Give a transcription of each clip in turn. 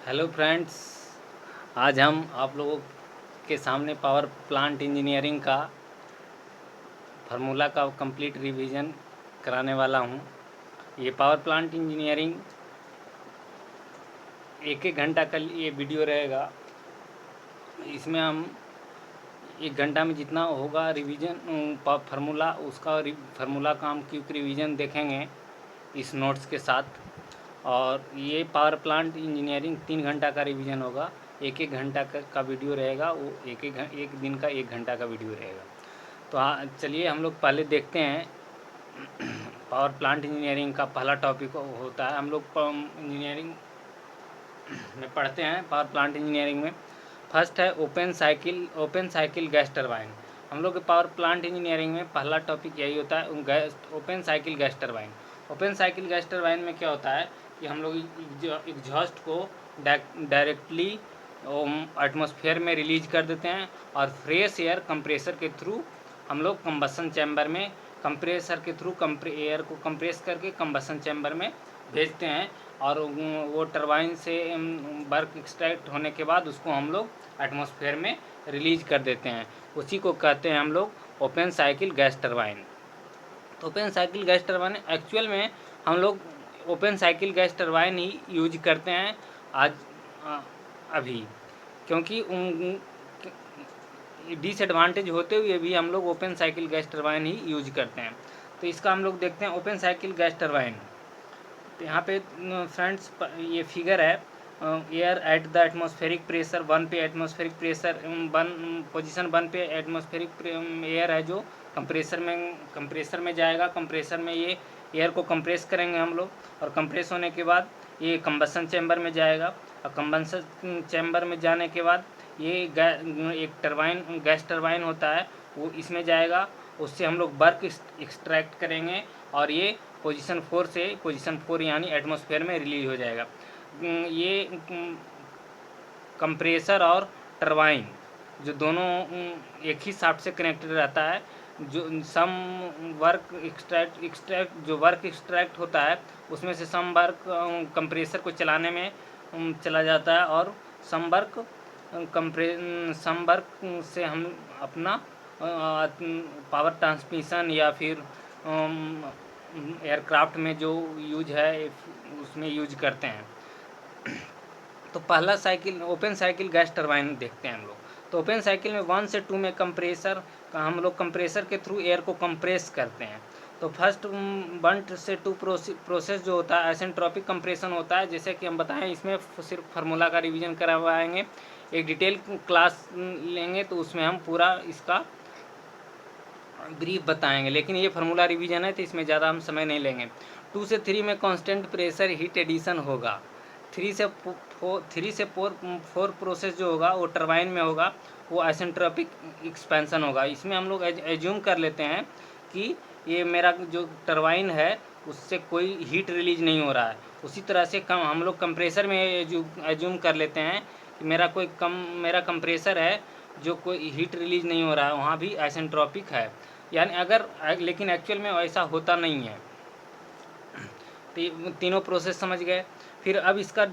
Hello friends, आज हम आप लोगों के सामने पावर प्लांट इंजीनियरिंग का फार्मूला का कंप्लीट रिवीजन कराने वाला हूं। ये पावर प्लांट इंजीनियरिंग एक एक घंटा का ये वीडियो रहेगा। इसमें हम एक घंटा में जितना होगा रिवीजन फार्मूला उसका फार्मूला का हम क्विक रिवीजन देखेंगे इस नोट्स के साथ। और ये पावर प्लांट इंजीनियरिंग 3 घंटा का रिवीजन होगा। एक एक घंटा का वीडियो रहेगा, वो एक दिन का 1 घंटा का वीडियो रहेगा। तो हाँ, चलिए हम लोग पहले देखते हैं। पावर प्लांट इंजीनियरिंग का पहला टॉपिक होता है, हम लोग इंजीनियरिंग में पढ़ते हैं। पावर प्लांट इंजीनियरिंग में फर्स्ट है ओपन साइकिल गैस टरबाइन। हम लोग के पावर प्लांट इंजीनियरिंग में पहला टॉपिक यही होता है, open cycle gas turbine. Open cycle gas turbine में क्या होता है कि हम लोग एग्जॉस्ट को डायरेक्टली एटमॉस्फेयर में रिलीज कर देते हैं और फ्रेश एयर कंप्रेसर के थ्रू हम लोग कंबसन चैम्बर में कंप्रेसर के थ्रू एयर को कंप्रेस करके कंबसन चैम्बर में भेजते हैं। और वो टरबाइन से वर्क एक्सट्रैक्ट होने के बाद उसको हम लोग एटमॉस्फेयर में रिलीज कर देते हैं। उसी को कहते हैं हम लोग ओपन साइकिल गैस टरबाइन। तो open cycle gas turbine actual में हम लोग ओपन साइकिल गैस टरबाइन ही यूज करते हैं आज अभी, क्योंकि डिसएडवांटेज होते हुए भी हम लोग ओपन साइकिल गैस टरबाइन ही यूज करते हैं। तो इसका हम लोग देखते हैं ओपन साइकिल गैस टरबाइन। तो यहाँ पे फ्रेंड्स ये फिगर है, air at the atmospheric pressure 1 पे एटमॉस्फेरिक प्रेशर 1 पोजीशन 1 पे एटमॉस्फेरिक एयर है जो कंप्रेसर में जाएगा। कंप्रेसर में ये एयर को कंप्रेस करेंगे हम लोग, और कंप्रेस होने के बाद ये कंबसन चैम्बर में जाएगा। और कंबसन चैम्बर में जाने के बाद ये एक गैस टरबाइन होता है, वो इसमें जाएगा। उससे हम लोग वर्क एक्सट्रैक्ट करेंगे और ये पोजीशन 4 से पोजीशन 4 यानी एटमॉस्फेयर में रिलीज हो जाएगा। ये कंप्रेसर और टरबाइन जो दोनों एक ही शाफ्ट से कनेक्टेड रहता है। जो सम वर्क एक्सट्रैक्ट जो वर्क एक्सट्रैक्ट होता है उसमें से सम वर्क कंप्रेसर को चलाने में चला जाता है, और सम वर्क से हम अपना पावर ट्रांसमिशन या फिर एयरक्राफ्ट में जो यूज है उसमें यूज करते हैं। तो पहला cycle open cycle gas turbine देखते हैं हम लोग। तो ओपन साइकिल में 1 से 2 में कंप्रेसर का हम लोग कंप्रेसर के थ्रू एयर को कंप्रेस करते हैं। तो फर्स्ट 1 से 2 प्रोसेस जो होता है आइसेंट्रोपिक कंप्रेशन होता है। जैसे कि हम बताएं, इसमें सिर्फ फार्मूला का रिवीजन करवाएंगे, एक डिटेल क्लास लेंगे तो उसमें हम पूरा इसका ब्रीफ बताएंगे, लेकिन ये फार्मूला रिवीजन है तो इसमें ज़्यादा हम समय नहीं लेंगे। 2 से 3 में कांस्टेंट प्रेशर हीट एडिशन होगा। 3 से 4 प्रोसेस जो होगा वो टरबाइन में होगा, वो आइसेंट्रोपिक एक्सपेंशन होगा। इसमें हम लोग एज्यूम कर लेते हैं कि ये मेरा जो टरबाइन है उससे कोई हीट रिलीज नहीं हो रहा है। उसी तरह से हम लोग कंप्रेसर में एज्यूम कर लेते हैं कि मेरा कंप्रेसर है जो कोई हीट रिलीज नहीं हो रहा है, वहाँ भी आइसेंट्रोपिक है। यानी लेकिन एक्चुअल में ऐसा होता नहीं है। तो तीनों प्रोसेस समझ गए। फिर अब इसका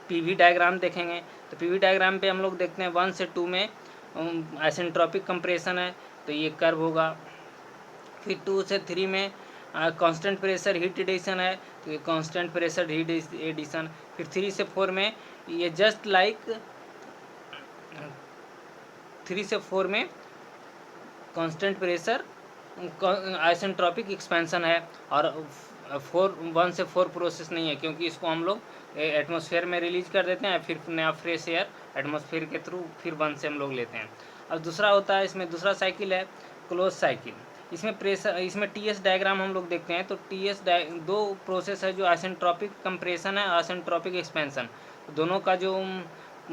पीवी डायग्राम देखेंगे। तो पीवी डायग्राम पे हम लोग देखते हैं 1 से 2 में आइसेंट्रोपिक कंप्रेशन है तो ये कर्व होगा। फिर 2 से 3 में कांस्टेंट प्रेशर हीट एडिशन है तो ये कांस्टेंट प्रेशर हीट एडिशन। फिर 3 से 4 में ये जस्ट लाइक 3 से 4 में कांस्टेंट प्रेशर आइसेंट्रोपिक एक्सपेंशन है। और 1 से 4 प्रोसेस नहीं है, क्योंकि इसको हम लोग एटमॉस्फेयर में रिलीज कर देते हैं, फिर नया फ्रेश एयर एटमॉस्फेयर के थ्रू फिर 1 से हम लोग लेते हैं। अब दूसरा होता है, इसमें दूसरा साइकिल है क्लोज साइकिल। इसमें टीएस डायग्राम हम लोग देखते हैं। तो दो प्रोसेस है जो आइसेंट्रोपिक कंप्रेशन है, आइसेंट्रोपिक एक्सपेंशन। दोनों का जो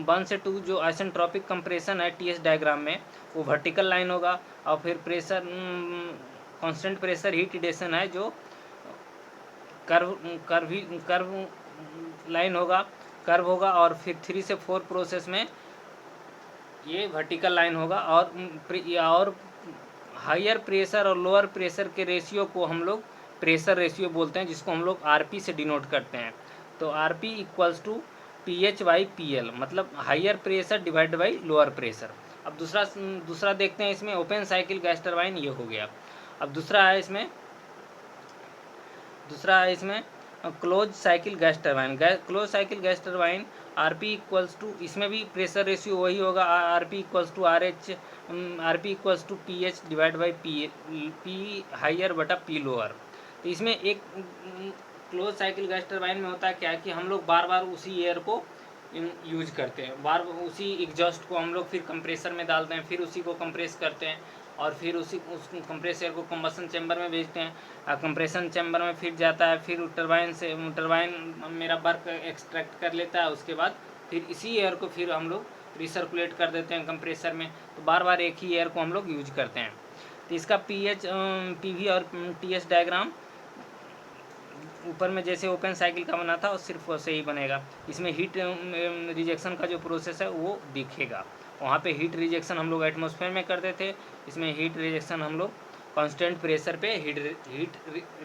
1 से 2 जो आइसेंट्रोपिक कंप्रेशन है टीएस डायग्राम में वो वर्टिकल लाइन होगा, और फिर कांस्टेंट प्रेशर हीट एडिशन है जो कर्व लाइन होगा, कर्व होगा। और फिर 3 से 4 प्रोसेस में ये वर्टिकल लाइन होगा। और हायर प्रेशर और लोअर प्रेशर के रेशियो को हम लोग प्रेशर रेशियो बोलते हैं, जिसको हम लोग आरपी से डिनोट करते हैं। तो R P equals to P H by P L, मतलब higher pressure divide by lower pressure. अब दूसरा देखते हैं इसमें, ओपन साइकिल गैस टरबाइन ये हो गया। अब दूसरा है इसमें close cycle gas turbine. Close cycle gas turbine r P equals to, इसमें भी प्रेशर रेशियो वही होगा, r P equals to r P equals to P h divide by p higher बटा पी लोअर। तो इसमें एक क्लोज साइकिल गैस टरबाइन में होता है क्या कि हम लोग बार बार उसी एयर को यूज करते हैं, बार उसी एग्जॉस्ट को हम लोग फिर कंप्रेसर में डालते हैं, फिर उसी को कंप्रेस करते हैं और फिर उस कंप्रेस एयर को कंबसन चैम्बर में भेजते हैं। कंप्रेशन चैम्बर में फिर जाता है, फिर टरबाइन मेरा वर्क एक्सट्रैक्ट कर लेता है, उसके बाद फिर इसी एयर को फिर हम लोग रिसर्कुलेट कर देते हैं कंप्रेसर में। तो बार बार एक ही एयर को हम लोग यूज करते हैं। तो इसका पी वी और टी एस डायग्राम ऊपर में जैसे ओपन साइकिल का बना था और सिर्फ वैसे ही बनेगा। इसमें हीट रिजेक्शन का जो प्रोसेस है वो दिखेगा। वहाँ पे हीट रिजेक्शन हम लोग एटमॉस्फेयर में करते थे, इसमें हीट रिजेक्शन हम लोग कांस्टेंट प्रेशर पे हीट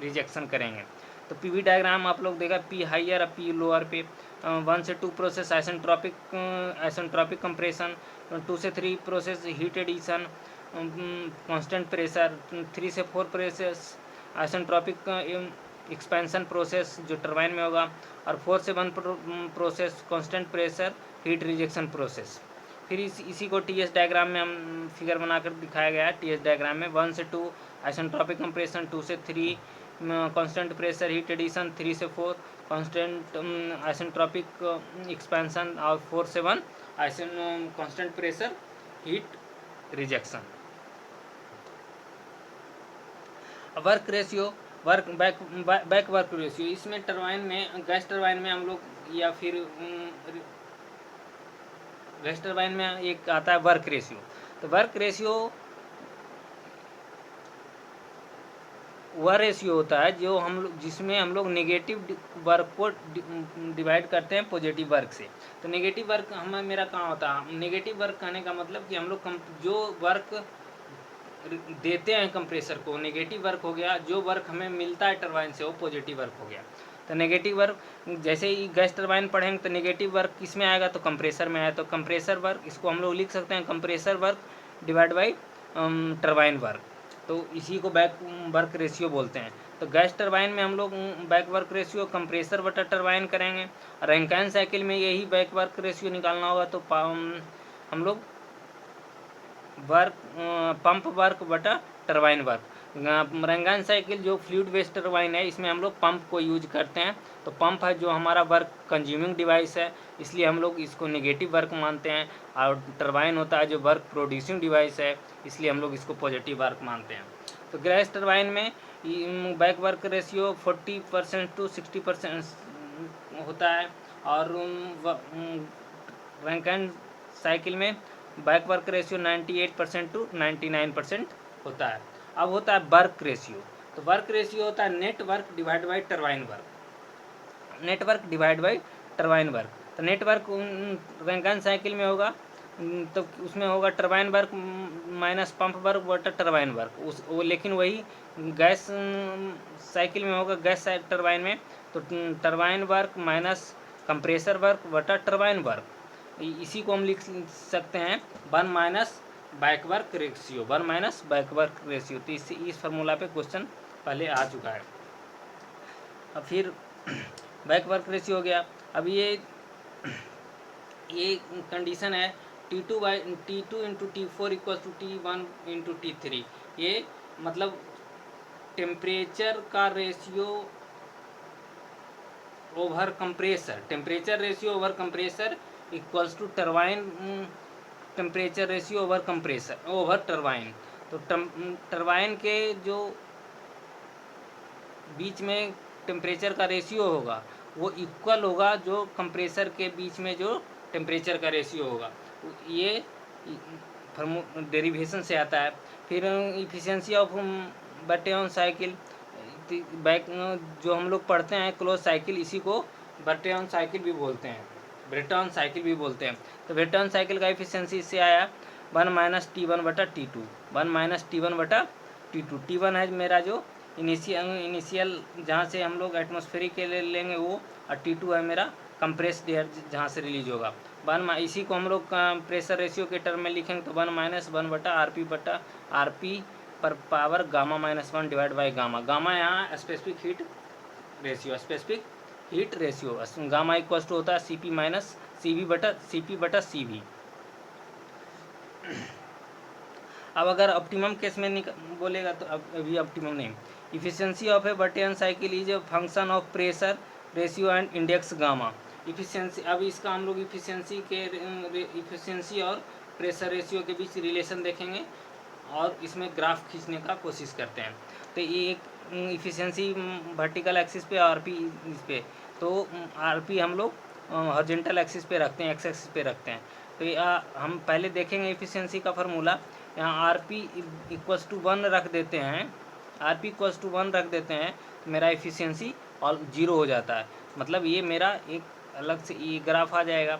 रिजेक्शन करेंगे। तो पीवी डायग्राम आप लोग देखा, पी हाइयर और पी लोअर पे 1 से 2 प्रोसेस आइसेंट्रोपिक कंप्रेशन, 2 से 3 process heat addition constant pressure, 3 से 4 प्रोसेस आइसेंट्रोपिक एक्सपेंशन प्रोसेस जो टरबाइन में होगा, और 4 से 1 process constant pressure heat rejection process. फिर इसी को टीएस डायग्राम में हम फिगर बनाकर दिखाया गया है। टीएस डायग्राम में 1 से 2 आइसेंट्रोपिक कंप्रेशन, 2 से 3 कांस्टेंट प्रेशर हीट एडिशन, 3 से 4 कांस्टेंट आइसेंट्रोपिक एक्सपेंशन और 4 से 1 constant pressure heat rejection. Work ratio, back work ratio, इसमें टरबाइन में गैस टरबाइन में हम लोग या फिर गैस टरबाइन में एक आता है वर्क रेशियो। तो वर्क रेशियो वह रेशियो होता है जो हम लोग जिसमें हम लोग नेगेटिव वर्क को डिवाइड करते हैं पॉजिटिव वर्क से। तो नेगेटिव वर्क मेरा कहाँ होता है, नेगेटिव वर्क कहने का मतलब कि हम लोग जो वर्क देते हैं कंप्रेसर को नेगेटिव वर्क हो गया, जो वर्क हमें मिलता है टरबाइन से वो पॉजिटिव वर्क हो गया। तो नेगेटिव वर्क जैसे ही गैस टरबाइन पढ़ेंगे तो नेगेटिव वर्क किस में आएगा, तो कंप्रेसर में आया। तो कंप्रेसर वर्क इसको हम लोग लिख सकते हैं compressor work divide by turbine work, तो इसी को बैक वर्क रेशियो बोलते हैं। तो गैस टरबाइन में हम लोग बैक वर्क रेशियो कंप्रेसर बटा टरबाइन करेंगे, और रैंकाइन साइकिल में यही बैक वर्क रेशियो निकालना होगा। तो हम लोग पंप वर्क बटा टरबाइन वर्क। रैंकाइन साइकिल जो फ्लूइड बेस्ड टरबाइन है इसमें हम लोग पंप को यूज करते हैं। तो पंप है जो हमारा वर्क कंज्यूमिंग डिवाइस है, इसलिए हम लोग इसको नेगेटिव वर्क मानते हैं। और टरबाइन होता है जो वर्क प्रोड्यूसिंग डिवाइस है, इसलिए हम लोग इसको पॉजिटिव वर्क मानते हैं। तो गैस टरबाइन में बैक वर्क रेशियो 40% to 60% होता है, और रैंकाइन साइकिल में बैक वर्क रेशियो 98% to 99% होता है। अब होता है वर्क रेशियो। तो वर्क रेशियो होता है net work divide by turbine work, net work divide by turbine work. तो नेट वर्क रैंकाइन साइकिल में होगा तो उसमें होगा turbine work minus pump work बटा टरबाइन वर्क। लेकिन वही गैस साइकिल में होगा, गैस टरबाइन में तो turbine work minus compressor work बटा टरबाइन वर्क। इसी को हम लिख सकते हैं 1 माइनस बैकवर्क रेशियो, 1 माइनस बैकवर्क रेशियो। तो इस फार्मूला पे क्वेश्चन पहले आ चुका है। अब फिर बैकवर्क रेशियो हो गया। अब ये कंडीशन है T2 into T4 equal to T1 into T3। ये मतलब टेम्परेचर का ratio over compressor, temperature ratio over compressor equals to turbine temperature ratio over compressor over turbine. तो टरबाइन के जो बीच में टेम्परेचर का रेशियो होगा वो इक्वल होगा जो कंप्रेसर के बीच में जो टेम्परेचर का रेशियो होगा। ये डेरिवेशन से आता है। फिर efficiency of Bernoulli cycle, back जो हम लोग पढ़ते हैं क्लोज साइकिल, इसी को बर्नौली साइकिल भी बोलते हैं, ब्रेटन साइकिल भी बोलते हैं। तो ब्रेटन साइकिल का एफिशिएंसी इससे आया 1 माइनस T1 बटा T2, 1 माइनस T1 बटा T2। T1 है मेरा जो इनिशियल जहाँ से हम लोग एटमॉस्फेरिक के लिए लेंगे वो, और T2 है मेरा कंप्रेस्ड एयर जहाँ से रिलीज होगा। इसी को हम लोग प्रेशर रेशियो के टर्म में लिखेंगे तो 1-1/RP पर power gamma -1 divide by gamma. Gamma यहाँ specific heat ratio, gamma equal to होता है CP -CV/CV। अब अगर ऑप्टिमम केस में बोलेगा तो अभी ऑप्टिमम नहीं। Efficiency of A Bernoulli cycle is a function of pressure ratio and index gamma. Efficiency, अब इसका हम लोग इफिशियंसी और प्रेशर रेशियो के बीच रिलेशन देखेंगे और इसमें ग्राफ खींचने का कोशिश करते हैं। तो ये एक इफिशियंसी वर्टिकल एक्सिस पे, आरपी इस पे, तो आरपी हम लोग हॉरिजॉन्टल एक्सिस पे रखते हैं, एक्स एक्सिस पे रखते हैं। तो हम पहले देखेंगे इफिशियंसी का फार्मूला। यहाँ RP इक्वल्स टू 1 रख देते हैं, RP इक्वल्स टू 1 रख देते हैं तो मेरा इफिशियंसी और 0 हो जाता है। मतलब ये मेरा एक अलग से ये ग्राफ आ जाएगा।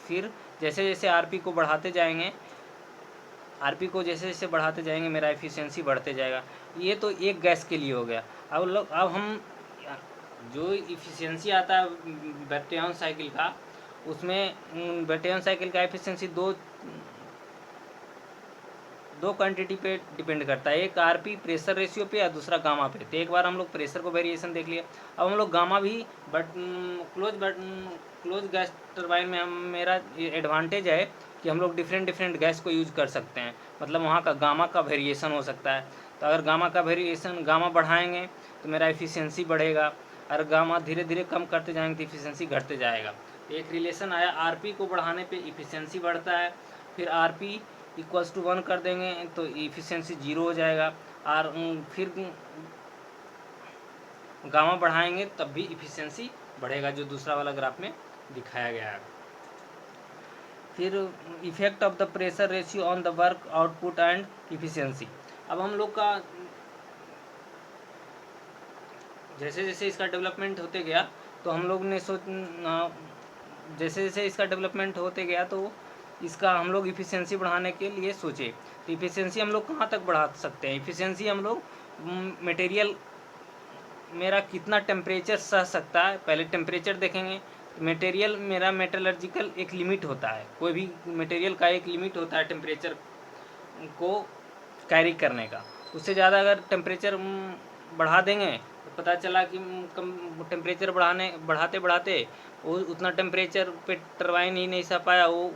फिर जैसे जैसे RP को बढ़ाते जाएंगे, मेरा एफिशिएंसी बढ़ते जाएगा। ये तो एक गैस के लिए हो गया। अब हम जो एफिशिएंसी आता है बैक्टीरियन साइकिल का, उसमें बैक्टीरियन साइकिल का एफिशिएंसी दो क्वांटिटी पे डिपेंड करता है, एक आरपी प्रेशर रेशियो पे या दूसरा गामा पे। तो एक बार हम लोग प्रेशर को वेरिएशन देख लिया, अब हम लोग गामा भी क्लोज गैस टरबाइन में मेरा एडवांटेज है कि हम लोग डिफरेंट गैस को यूज कर सकते हैं। मतलब वहाँ का गामा का वेरिएशन हो सकता है। तो अगर गामा बढ़ाएंगे तो मेरा एफिशिएंसी बढ़ेगा, और गामा धीरे धीरे कम करते जाएंगे तो एफिशिएंसी घटते जाएगा। एक रिलेशन आया, आरपी को बढ़ाने पे एफिशिएंसी बढ़ता है, फिर आरपी इक्वल्स टू 1 कर देंगे तो एफिशिएंसी 0 हो जाएगा, और फिर गामा बढ़ाएंगे तब भी एफिशिएंसी बढ़ेगा, जो दूसरा वाला ग्राफ में दिखाया गया है। फिर effect of the pressure ratio on the work output and efficiency. अब हम लोग का जैसे जैसे इसका डेवलपमेंट होते गया तो हम लोग ने जैसे जैसे इसका डेवलपमेंट होते गया तो इसका हम लोग इफिशियंसी बढ़ाने के लिए सोचे। तो इफिशियंसी हम लोग कहाँ तक बढ़ा सकते हैं? इफिशियंसी हम लोग मटेरियल मेरा कितना टेम्परेचर सह सकता है, पहले टेम्परेचर देखेंगे। मटेरियल मेरा मेटलर्जिकल एक लिमिट होता है, कोई भी मटेरियल का एक लिमिट होता है टेम्परेचर को कैरी करने का। उससे ज़्यादा अगर टेम्परेचर बढ़ा देंगे तो पता चला कि कम टेम्परेचर बढ़ाते वो उतना टेम्परेचर पे टरबाइन ही नहीं सह पाया, वो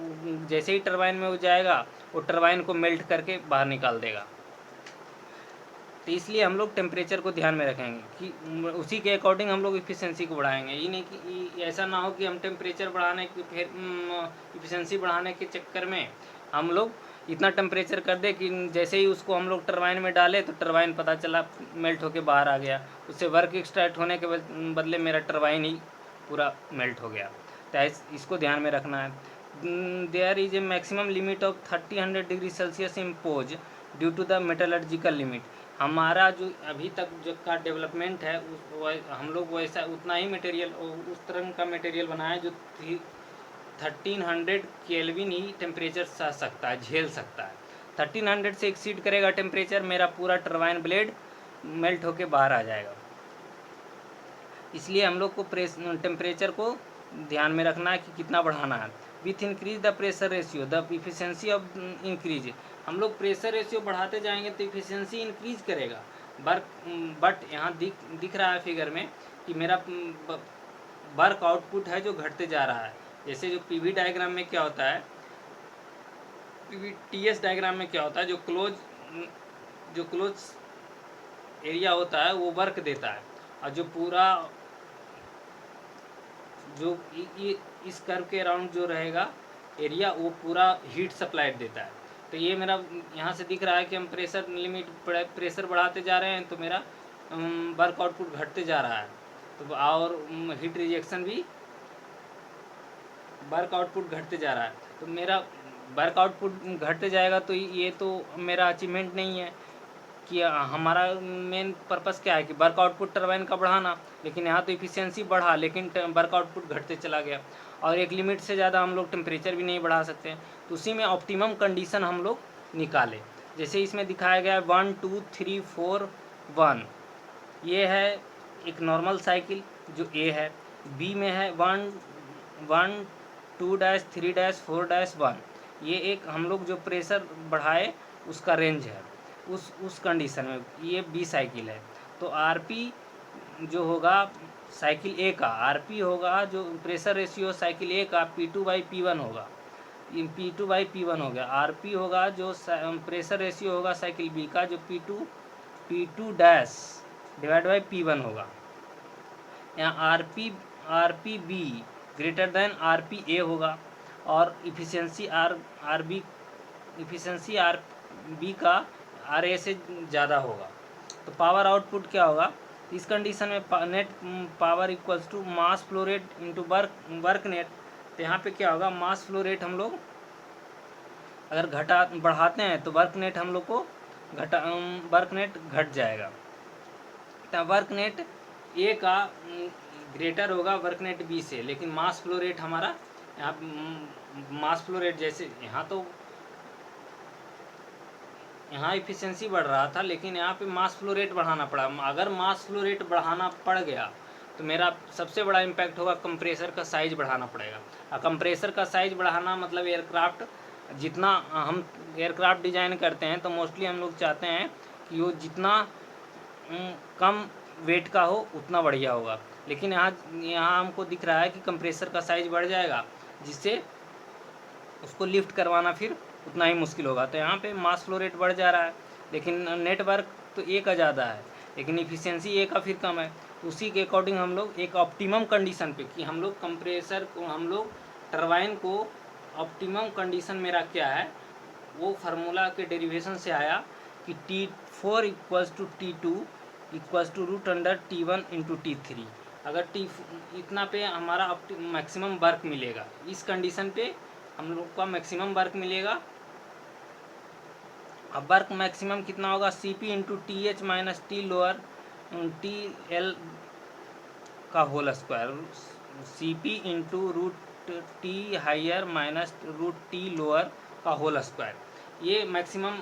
जैसे ही टरबाइन में वो जाएगा वो टरबाइन को मेल्ट करके बाहर निकाल देगा। तो इसलिए हम लोग टेम्परेचर को ध्यान में रखेंगे कि उसी के अकॉर्डिंग हम लोग इफिशियंसी को बढ़ाएंगे। ये नहीं कि ऐसा ना हो कि हम टेम्परेचर बढ़ाने की फिर इफिशियंसी बढ़ाने के चक्कर में हम लोग इतना टेम्परेचर कर दे कि जैसे ही उसको हम लोग टरबाइन में डाले तो टरबाइन पता चला मेल्ट होके बाहर आ गया, उससे वर्क एक्सट्रैक्ट होने के बदले मेरा टरबाइन ही पूरा मेल्ट हो गया। तो इसको ध्यान में रखना है। There is a maximum limit of 30-100 degree Celsius impose due to the metallurgical limit. हमारा जो अभी तक जो का डेवलपमेंट है हम लोग वैसा उतना ही मटेरियल, उस तरह का मटेरियल बनाया जो 1300 केल्विन ही टेम्परेचर सह सकता है, झेल सकता है। 1300 से एक्सीड करेगा टेम्परेचर, मेरा पूरा टरबाइन ब्लेड मेल्ट होके बाहर आ जाएगा। इसलिए हम लोग को टेम्परेचर को ध्यान में रखना है कि कितना बढ़ाना है। With increase the pressure ratio the efficiency of increase. हम लोग प्रेशर रेशियो बढ़ाते जाएंगे तो इफिशियंसी इंक्रीज करेगा। बट यहाँ दिख रहा है फिगर में कि मेरा वर्क आउटपुट है जो घटते जा रहा है। जैसे जो पीवी डायग्राम में क्या होता है, टीएस डायग्राम में क्या होता है, जो क्लोज एरिया होता है वो वर्क देता है, और जो पूरा जो इस कर्व के अराउंड जो रहेगा एरिया वो पूरा हीट सप्लाई देता है। तो ये मेरा यहाँ से दिख रहा है कि हम प्रेशर बढ़ाते जा रहे हैं तो मेरा वर्क आउटपुट घटते जा रहा है, तो और हीट रिजेक्शन भी वर्क आउटपुट घटते जा रहा है। तो मेरा वर्क आउटपुट घटते जाएगा तो ये तो मेरा अचीवमेंट नहीं है कि हमारा मेन पर्पस क्या है कि वर्क आउटपुट टरबाइन का बढ़ाना। लेकिन यहाँ तो इफिशियंसी बढ़ा लेकिन वर्क आउटपुट घटते चला गया, और एक लिमिट से ज़्यादा हम लोग टेम्परेचर भी नहीं बढ़ा सकते। तो उसी में ऑप्टिमम कंडीशन हम लोग निकाले। जैसे इसमें दिखाया गया है 1 2 3 4 1, ये है एक नॉर्मल साइकिल जो ए है। बी में है 1 1 2 डैश 3 डैश 4 डैश 1, ये एक हम लोग जो प्रेशर बढ़ाए उसका रेंज है उस कंडीशन में, ये बी साइकिल है। तो आरपी जो होगा साइकिल ए का, आरपी होगा जो प्रेशर रेशियो साइकिल ए का P2/P1 होगा, P2/P1 हो गया। आरपी होगा जो प्रेशर रेशियो होगा साइकिल बी का, जो P2 dash divide by P1 होगा। यहाँ RP B greater than RP A होगा, और इफिशियंसी आर बी का आर ए से ज़्यादा होगा। तो पावर आउटपुट क्या होगा इस कंडीशन में, net power equals to mass flow rate into work net. तो यहाँ पे क्या होगा, मास फ्लो रेट हम लोग अगर बढ़ाते हैं तो वर्क नेट हम लोग को वर्क नेट घट जाएगा। तो वर्क नेट ए का ग्रेटर होगा वर्क नेट बी से, लेकिन मास फ्लो रेट हमारा यहाँ मास फ्लो रेट जैसे यहाँ इफिशियंसी बढ़ रहा था, लेकिन यहाँ पे मास फ्लो रेट बढ़ाना पड़ा। अगर मास फ्लो रेट बढ़ाना पड़ गया तो मेरा सबसे बड़ा इम्पैक्ट होगा कंप्रेसर का साइज़ बढ़ाना पड़ेगा। और कंप्रेसर का साइज़ बढ़ाना मतलब एयरक्राफ्ट, जितना हम एयरक्राफ्ट डिज़ाइन करते हैं तो मोस्टली हम लोग चाहते हैं कि वो जितना कम वेट का हो उतना बढ़िया होगा। लेकिन यहाँ हमको दिख रहा है कि कंप्रेसर का साइज़ बढ़ जाएगा, जिससे उसको लिफ्ट करवाना फिर उतना ही मुश्किल होगा। तो यहाँ पे मास फ्लो रेट बढ़ जा रहा है, लेकिन नेटवर्क तो ए का ज़्यादा है, लेकिन इफिशियंसी ए का फिर कम है। उसी के अकॉर्डिंग हम लोग एक ऑप्टिमम कंडीशन पे, कि हम लोग कंप्रेसर को, हम लोग टरबाइन को ऑप्टिमम कंडीशन मेरा क्या है, वो फार्मूला के डेरिवेशन से आया कि T4 equals to T2 equals to √T1 into T3। अगर इतना पे हमारा मैक्सिमम वर्क मिलेगा, इस कंडीशन पे हम लोग का मैक्सिमम वर्क मिलेगा। अब वर्क मैक्सिमम कितना होगा, CP into TH minus T lower TL का whole square, CP into √T higher minus √T lower का होल स्क्वायर। ये मैक्सिमम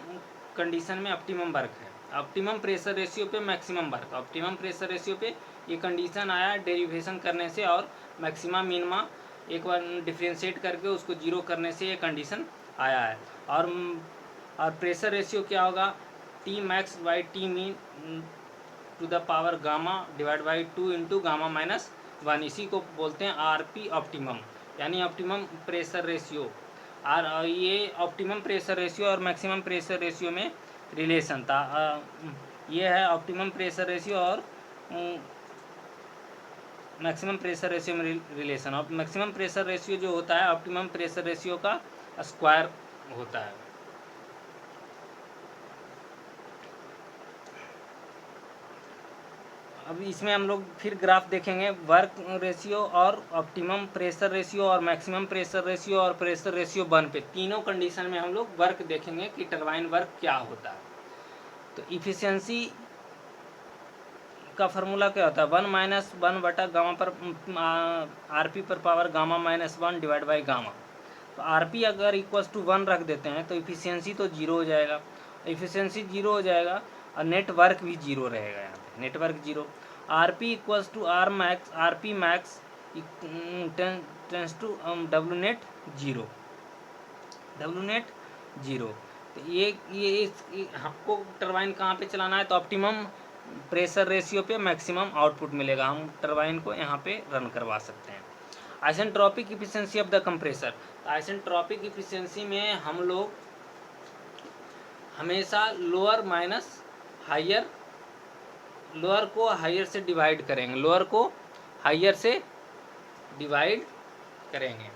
कंडीशन में ऑप्टिमम वर्क है। ऑप्टिमम प्रेशर रेशियो पे maximum work, optimum pressure ratio पे ये कंडीशन आया derivation करने से, और मैक्सिमा मिनिमा एक बार डिफ्रेंशिएट करके उसको जीरो करने से ये कंडीशन आया है। और प्रेशर रेशियो क्या होगा, T max by T mean to the power gamma divide by 2 into gamma minus 1, इसी को बोलते हैं आरपी ऑप्टिमम, यानी ऑप्टिमम प्रेशर रेशियो। और ये ऑप्टिमम प्रेशर रेशियो और मैक्सिमम प्रेशर रेशियो में रिलेशन था। ये है ऑप्टिमम प्रेशर रेशियो और मैक्सिमम प्रेशर रेशियो में रिलेशन। और मैक्सिमम प्रेशर रेशियो जो होता है ऑप्टिमम प्रेशर रेशियो का स्क्वायर होता है। अब इसमें हम लोग फिर ग्राफ देखेंगे, वर्क रेशियो और ऑप्टिमम प्रेशर रेशियो और मैक्सिमम प्रेशर रेशियो और प्रेशर रेशियो 1 पे, तीनों कंडीशन में हम लोग वर्क देखेंगे कि टरबाइन वर्क क्या होता है। तो इफिशियंसी का फार्मूला क्या होता है, 1 माइनस 1 बटा गामा पर आरपी पर power gamma minus 1 divide by gamma. तो आरपी अगर इक्वल्स टू 1 रख देते हैं तो इफिशियंसी तो जीरो हो जाएगा, इफिशियंसी जीरो हो जाएगा और नेटवर्क भी जीरो रहेगा। यहाँ पे net work zero. RP equals to RP max tends to W net zero. तो ये हमको टरबाइन कहाँ पे चलाना है, तो ऑप्टिमम प्रेशर रेशियो पे मैक्सिमम आउटपुट मिलेगा, हम टरबाइन को यहाँ पे रन करवा सकते हैं। Isentropic efficiency of the compressor, isentropic efficiency में हम लोग हमेशा लोअर माइनस हायर, लोअर को हायर से डिवाइड करेंगे, लोअर को हायर से डिवाइड करेंगे।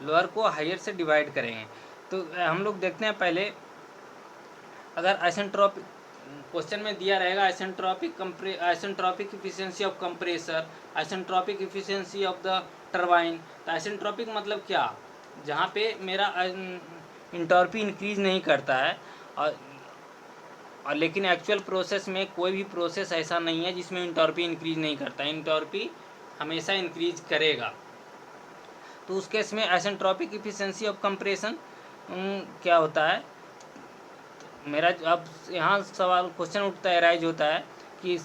लोअर को हायर से डिवाइड करेंगे। तो हम लोग देखते हैं पहले, अगर आइसेंट्रोपिक क्वेश्चन में दिया रहेगा isentropic efficiency of compressor, isentropic efficiency of the turbine. तो आइसेंट्रोपिक मतलब क्या, जहाँ पे मेरा इंटॉर्पी इंक्रीज नहीं करता है और और लेकिन एक्चुअल प्रोसेस में कोई भी प्रोसेस ऐसा नहीं है जिसमें एंटाल्पी इंक्रीज नहीं करता, एंटाल्पी हमेशा इंक्रीज करेगा। तो उस केस में आइसेंट्रोपिक इफिशिएंसी ऑफ कंप्रेशन क्या होता है, मेरा अब यहाँ सवाल क्वेश्चन उठता है, राइज होता है कि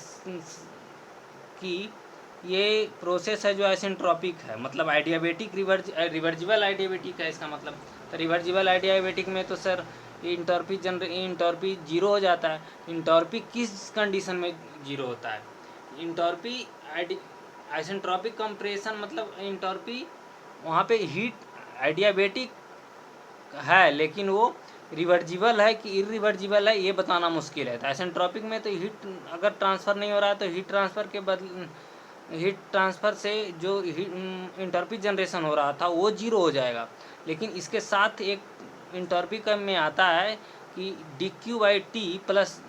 ये प्रोसेस है जो आइसेंट्रोपिक है, मतलब आइडियाबेटिक रिवर्जिबल आइडियाबेटिक है इसका मतलब। तो रिवर्जिबल आइडियाबेटिक में तो सर इंटॉर्पी जीरो हो जाता है। इंटॉर्पी किस कंडीशन में जीरो होता है? इंटॉर्पी आइसेंट्रोपिक कंप्रेशन मतलब इंटॉर्पी वहाँ पे हीट आइडियाबेटिक है लेकिन वो रिवर्जिबल है कि इरिवर्जिबल है ये बताना मुश्किल है। तो आइसेंट्रोपिक में तो हीट अगर ट्रांसफ़र नहीं हो रहा है तो हीट ट्रांसफ़र से जो इंटॉर्पी जनरेशन हो रहा था वो जीरो हो जाएगा। लेकिन इसके साथ एक इंटॉर्पी का में आता है कि dQ/T प्लस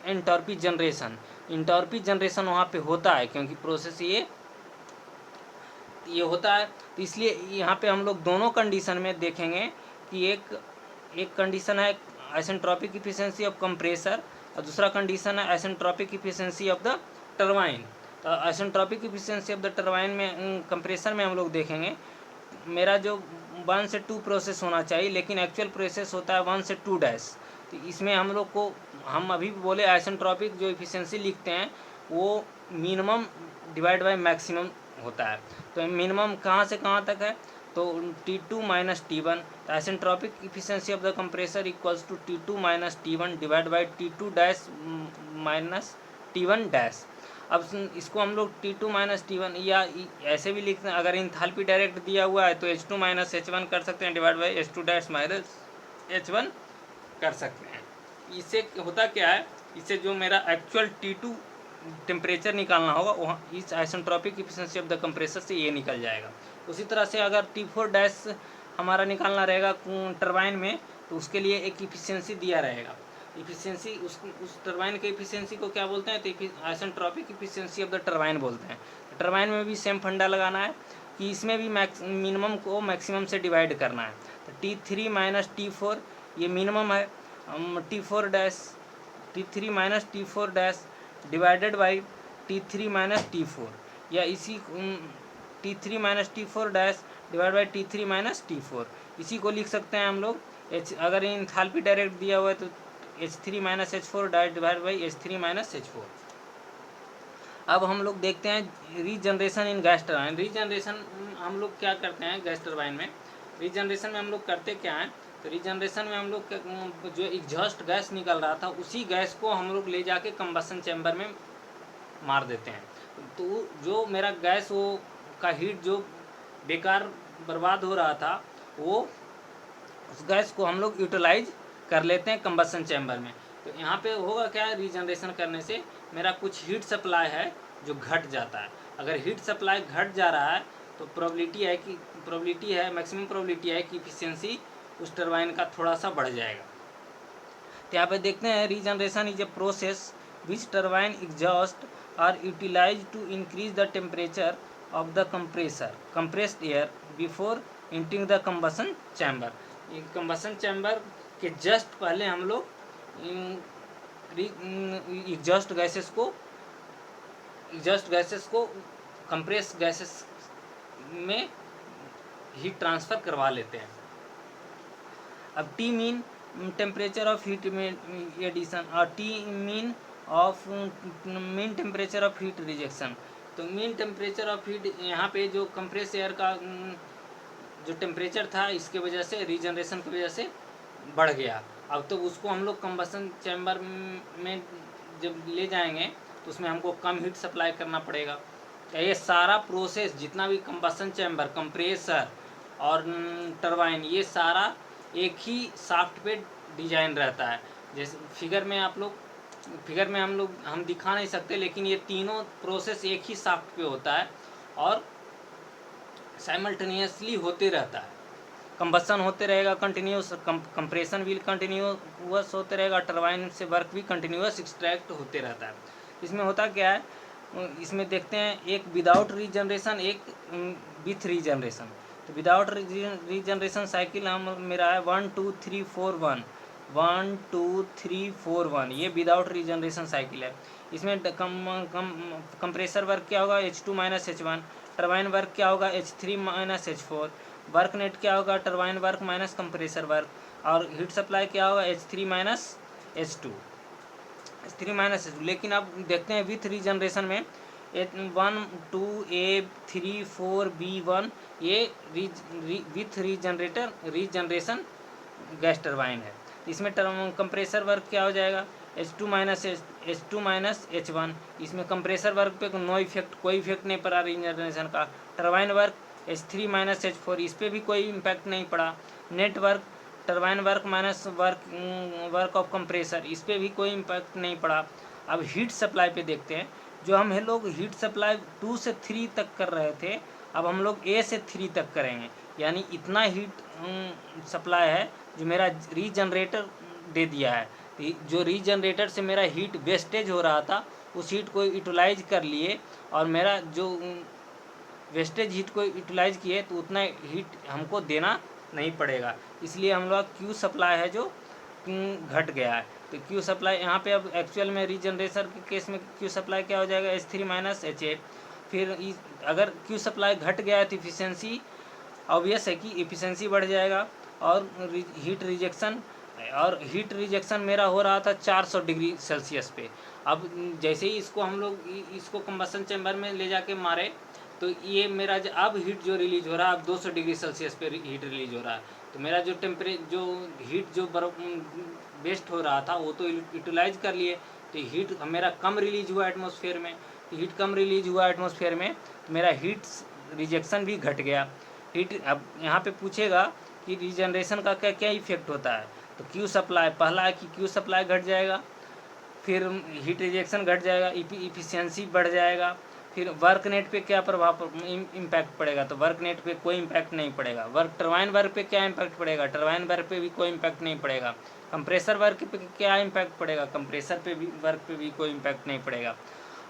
इंटॉर्पी जनरेशन वहाँ पे होता है, क्योंकि प्रोसेस ये होता है। तो इसलिए यहाँ पे हम लोग दोनों कंडीशन में देखेंगे कि एक कंडीशन है आइसेंट्रोपिक इफिशिएंसी ऑफ कंप्रेसर और दूसरा कंडीशन है isentropic efficiency of the turbine. तो isentropic efficiency of the turbine में कंप्रेसर में हम लोग देखेंगे मेरा जो 1 से 2 प्रोसेस होना चाहिए, लेकिन एक्चुअल प्रोसेस होता है 1 से 2 डैश। तो इसमें हम लोग को हम अभी बोले आइसेंट्रोपिक जो इफिशिएंसी लिखते हैं वो मिनिमम डिवाइड बाय मैक्सिमम होता है। तो मिनिमम कहाँ से कहाँ तक है? तो T2 माइनस T1। तो isentropic efficiency of the compressor equals to T2 minus T1 divide by T2 dash minus T1 dash. अब इसको हम लोग T2 माइनस T1 या ऐसे भी लिखते हैं, अगर इंथैल्पी डायरेक्ट दिया हुआ है तो H2 माइनस H1 कर सकते हैं divide by H2 dash minus H1 कर सकते हैं। इससे होता क्या है, इससे जो मेरा एक्चुअल T2 टेम्परेचर निकालना होगा वहाँ इस isentropic efficiency of the compressor से ये निकल जाएगा। उसी तरह से अगर T4 डैश हमारा निकालना रहेगा टरबाइन में तो उसके लिए एक इफिशिएंसी दिया रहेगा। इफिशिएंसी उस टरबाइन के इफिशिएंसी को क्या बोलते हैं? तो isentropic efficiency of the turbine बोलते हैं। टरबाइन में भी सेम फंडा लगाना है कि इसमें भी मिनिमम को मैक्सिमम से डिवाइड करना है। तो T3 माइनस T4 ये मिनिमम है, T3 minus T4 dash divided by T3 minus T4 या इसी T3 minus T4 dash divide by T3 minus T4 इसी को लिख सकते हैं हम लोग। अगर इंथैल्पी डायरेक्ट दिया हुआ है तो H3 minus H4 dash divide by H3 minus H4। अब हम लोग देखते हैं regeneration in gas turbine. Regeneration हम लोग क्या करते हैं गैस टरबाइन में? रीजनरेशन में हम लोग करते क्या हैं? तो रीजनरेशन में हम लोग जो एग्जॉस्ट गैस निकल रहा था उसी गैस को हम लोग ले जाके कंबसन चैम्बर में मार देते हैं। तो जो मेरा गैस वो का हीट जो बेकार बर्बाद हो रहा था वो उस गैस को हम लोग यूटिलाइज कर लेते हैं कंबसन चैम्बर में। तो यहाँ पे होगा क्या, रीजनरेशन करने से मेरा कुछ हीट सप्लाई है जो घट जाता है। अगर हीट सप्लाई घट जा रहा है तो प्रोबेबिलिटी है मैक्सिमम प्रोबेबिलिटी है कि इफिशिएंसी उस टरबाइन का थोड़ा सा बढ़ जाएगा। तो यहाँ पे देखते हैं regeneration is a process which turbine exhaust are utilize to increase the temperature of the compressed air before entering the combustion chamber. Combustion chamber के जस्ट पहले हम लोग एग्जॉस्ट गैसेस को कंप्रेस गैसेस में हीट ट्रांसफ़र करवा लेते हैं। अब T mean temperature of heat addition और T mean temperature of heat rejection. तो मीन टेम्परेचर ऑफ हीट यहाँ पे जो कंप्रेस एयर का जो टेम्परेचर था इसके वजह से रीजनरेशन की वजह से बढ़ गया। अब तो उसको हम लोग कंबसन चैम्बर में जब ले जाएंगे तो उसमें हमको कम हीट सप्लाई करना पड़ेगा। ये सारा प्रोसेस जितना भी कंबसन चैम्बर, कंप्रेसर और टरबाइन ये सारा एक ही शाफ्ट पे डिजाइन रहता है। जैसे फिगर में हम दिखा नहीं सकते, लेकिन ये तीनों प्रोसेस एक ही शाफ्ट पे होता है और साइमल्टेनियसली होते रहता है। कंबसन होते रहेगा कंटिन्यूस, कंप्रेशन भी कंटिन्यूस होते रहेगा, टरबाइन से वर्क भी कंटिन्यूस एक्सट्रैक्ट होते रहता है। इसमें होता क्या है, इसमें देखते हैं एक विदाउट रीजनरेशन, एक विथ रीजनरेशन। तो विदाउट रीजनरेशन साइकिल हम मेरा है 1 2 3 4 1। 1 2 3 4 1, ये विदाउट रीजनरेशन साइकिल है। इसमें कंप्रेसर वर्क क्या होगा, H2 minus H1। Turbine work क्या होगा, H3 minus H4। Work net क्या होगा, turbine work minus compressor work. और हीट सप्लाई क्या होगा, H3 minus H2, H3 minus H2। लेकिन अब देखते हैं विथ रीजनरेशन में 1 2 A3 4 B1, ये विथ रीजनरेशन गैस टरबाइन है। इसमें कंप्रेसर वर्क क्या हो जाएगा, H2 माइनस H1। इसमें कंप्रेसर वर्क पे कोई इफेक्ट नहीं पड़ा रीजनरेशन का। Turbine work H3 minus H4, इस पर भी कोई इम्पैक्ट नहीं पड़ा। Net work turbine work minus work of compressor, इस पर भी कोई इम्पैक्ट नहीं पड़ा। अब हीट सप्लाई पे देखते हैं। जो हम लोग हीट सप्लाई 2 से 3 तक कर रहे थे, अब हम लोग A से 3 तक करेंगे। यानी इतना हीट सप्लाई है जो मेरा रीजनरेटर दे दिया है। जो रीजनरेटर से मेरा हीट वेस्टेज हो रहा था, उस हीट को यूटिलाइज कर लिए, और मेरा जो वेस्टेज हीट को यूटिलाइज किए तो उतना हीट हमको देना नहीं पड़ेगा। इसलिए हम लोग क्यू सप्लाई है जो घट गया है। तो क्यू सप्लाई यहाँ पे अब एक्चुअल में रीजनरेशन के केस में क्यू सप्लाई क्या हो जाएगा, H3 माइनस H8। फिर अगर क्यू सप्लाई घट गया है तो इफिशियंसी ऑब्वियस है कि इफिशियंसी बढ़ जाएगा। और हीट रिजेक्शन मेरा हो रहा था 400 डिग्री सेल्सियस पे। अब जैसे ही इसको हम लोग इसको कंबसन चैम्बर में ले जाके मारे, तो ये मेरा अब हीट जो रिलीज हो रहा है, अब 200 डिग्री सेल्सियस पे हीट रिलीज हो रहा है। तो मेरा जो हीट जो वेस्ट हो रहा था वो तो यूटिलाइज कर लिए, तो हीट मेरा कम रिलीज हुआ एटमॉस्फेयर में। हीट कम रिलीज हुआ एटमॉस्फेयर में तो मेरा हीट रिजेक्शन भी घट गया। हीट अब यहाँ पे पूछेगा कि रीजनरेशन का क्या क्या इफेक्ट होता है। तो क्यू सप्लाई, पहला है कि क्यू सप्लाई घट जाएगा, फिर हीट रिजेक्शन घट जाएगा, इफिशियंसी बढ़ जाएगा। फिर वर्क नेट पे क्या प्रभाव इम्पैक्ट पड़ेगा, तो वर्क नेट पे कोई इम्पैक्ट नहीं पड़ेगा। टरबाइन वर्क पे क्या इम्पैक्ट पड़ेगा, टरबाइन वर्क पे भी कोई इम्पैक्ट नहीं पड़ेगा। कंप्रेसर वर्क पे क्या इम्पैक्ट पड़ेगा, कंप्रेसर पे भी वर्क पे भी कोई इम्पैक्ट नहीं पड़ेगा।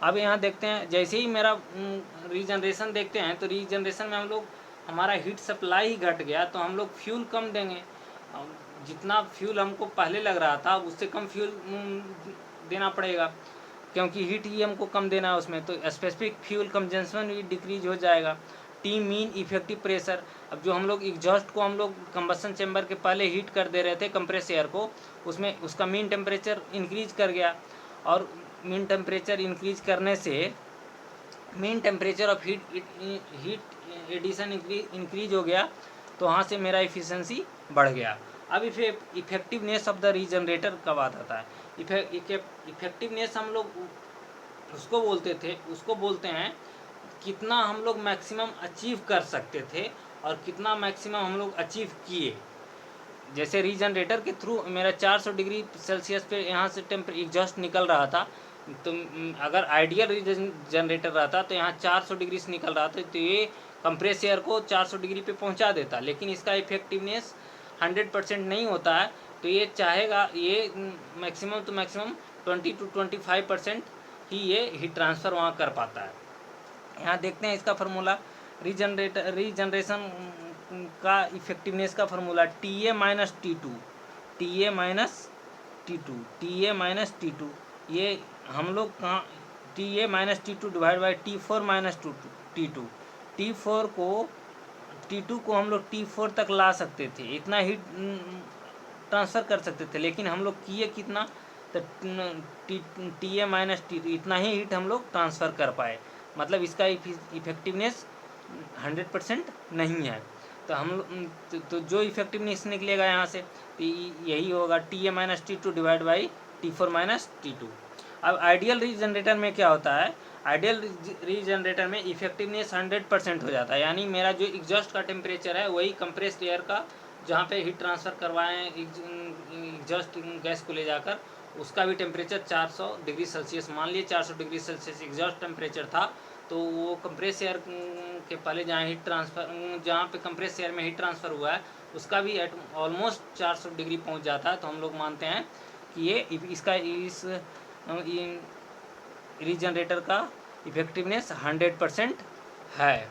अब यहाँ देखते हैं, जैसे ही मेरा रीजनरेशन देखते हैं, तो रीजनरेशन में हम लोग हमारा हीट सप्लाई ही घट गया, तो हम लोग फ्यूल कम देंगे। जितना फ्यूल हमको पहले लग रहा था उससे कम फ्यूल देना पड़ेगा, क्योंकि हीट ही हमको कम देना है उसमें। तो स्पेसिफिक फ्यूल कंजम्पशन भी डिक्रीज हो जाएगा। टी मीन इफेक्टिव प्रेशर, अब जो हम लोग एग्जॉस्ट को हम लोग कंबसन चैम्बर के पहले हीट कर दे रहे थे कंप्रेस एयर को, उसमें उसका मीन टेम्परेचर इंक्रीज कर गया। और मीन टेम्परेचर इंक्रीज करने से mean temperature of heat addition increase हो गया, तो वहाँ से मेरा इफिशियंसी बढ़ गया। अब इफेक्टिवनेस ऑफ द रीजनरेटर का बात आता है। इफेक्टिवनेस हम लोग उसको बोलते हैं कितना हम लोग मैक्सिमम अचीव कर सकते थे और कितना मैक्सिमम हम लोग अचीव किए। जैसे रीजनरेटर के थ्रू मेरा 400 डिग्री सेल्सियस पे यहाँ से एग्जॉस्ट निकल रहा था, तो अगर आइडियल रीजनरेटर रहता तो यहाँ 400 डिग्री से निकल रहा था, तो ये कंप्रेस एयर को 400 डिग्री पे पहुँचा देता। लेकिन इसका इफेक्टिवनेस 100% नहीं होता है, तो ये चाहेगा ये मैक्सिमम टू मैक्सिमम 20 to 25% ही ये हीट ट्रांसफ़र वहाँ कर पाता है। यहाँ देखते हैं इसका फार्मूला, रीजनरेशन का इफेक्टिवनेस का फार्मूला TA माइनस T2, ये हम लोग कहाँ TA minus T2 divide by T4 minus T2 को हम लोग T4 तक ला सकते थे, इतना हीट ट्रांसफ़र कर सकते थे। लेकिन हम लोग किए कितना, तो TA माइनस T2 इतना ही हीट हम लोग ट्रांसफ़र कर पाए। मतलब इसका इफेक्टिवनेस 100% नहीं है। तो हम तो जो इफेक्टिवनेस निकलेगा यहाँ से, तो यही होगा TA minus T2 divide by T4 minus T2। अब आइडियल रीजनरेटर में क्या होता है, आइडियल रीजनरेटर में इफेक्टिवनेस 100% हो जाता है। यानी मेरा जो एग्जॉस्ट का टेम्परेचर है वही कंप्रेस्ड एयर का जहाँ पे हीट ट्रांसफ़र करवाएं एग्जॉस्ट गैस को ले जाकर, उसका भी टेम्परेचर 400 डिग्री सेल्सियस, मान लिए 400 डिग्री सेल्सियस एग्जॉस्ट टेम्परेचर था, तो वो कंप्रेस एयर के पहले जहाँ पे कंप्रेस एयर में हीट ट्रांसफ़र हुआ है उसका भी ऑलमोस्ट 400 डिग्री पहुँच जाता है। तो हम लोग मानते हैं कि ये इस रीजनरेटर का इफेक्टिवनेस 100% है।